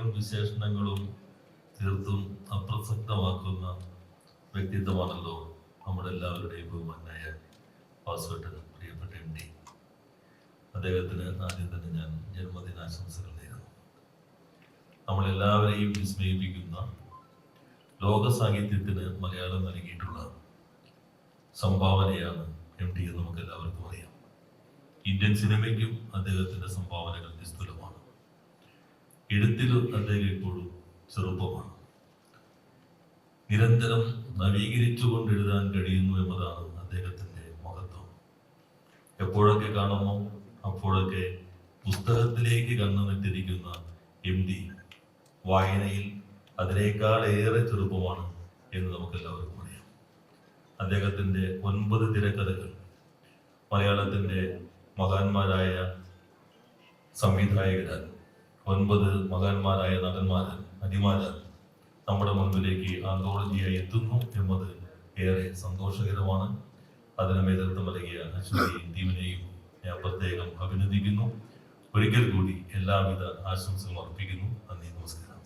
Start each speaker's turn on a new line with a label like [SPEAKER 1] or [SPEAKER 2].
[SPEAKER 1] പേരും വിശേഷണങ്ങളും തീർത്തും അപ്രസക്തമാക്കുന്ന വ്യക്തിത്വമാണല്ലോ നമ്മുടെ എല്ലാവരുടെയും ബഹുമാനായ വാസുവേട്ടൻ, പ്രിയപ്പെട്ട MD. അദ്ദേഹത്തിന് ആദ്യം തന്നെ ഞാൻ ജന്മദിനാശംസകൾ നേരുന്നു. നമ്മളെല്ലാവരെയും വിസ്മയിപ്പിക്കുന്ന ലോക സാഹിത്യത്തിന് മലയാളം നൽകിയിട്ടുള്ള സംഭാവനയാണ് MD എന്ന് നമുക്ക് എല്ലാവർക്കും അറിയാം. ഇന്ത്യൻ സിനിമയ്ക്കും അദ്ദേഹത്തിന്റെ സംഭാവനകൾ നിസ്തുലമാണ്. എഴുത്തിലും അദ്ദേഹം ഇപ്പോഴും ചെറുപ്പമാണ്. നിരന്തരം നവീകരിച്ചുകൊണ്ട് എഴുതാൻ കഴിയുന്നു എന്നതാണ് അദ്ദേഹത്തിന്റെ മഹത്വം. എപ്പോഴൊക്കെ കാണുമോ അപ്പോഴൊക്കെ പുസ്തകത്തിലേക്ക് കണ്ണുനട്ടിരിക്കുന്ന MD വായനയിൽ അതിനേക്കാൾ ഏറെ ചെറുപ്പമാണ് എന്ന് നമുക്ക് എല്ലാവർക്കും അറിയാം. അദ്ദേഹത്തിന്റെ 9 തിരക്കഥകൾ മലയാളത്തിന്റെ മഹാന്മാരായ സംവിധായകരാൽ, 9 മഹാന്മാരായ നടന്മാരാൽ, നടിമാരാൽ നമ്മുടെ മുൻപിലേക്ക് ആന്തോളജിയായി എത്തുന്നു എന്നത് ഏറെ സന്തോഷകരമാണ്. അതിന് നേതൃത്വം നൽകിയ അശ്വതിയെയും ടീമിനെയും ഞാൻ പ്രത്യേകം അഭിനന്ദിക്കുന്നു. ഒരിക്കൽ കൂടി എല്ലാവിധ ആശംസകളും അർപ്പിക്കുന്നു. നന്ദി, നമസ്കാരം.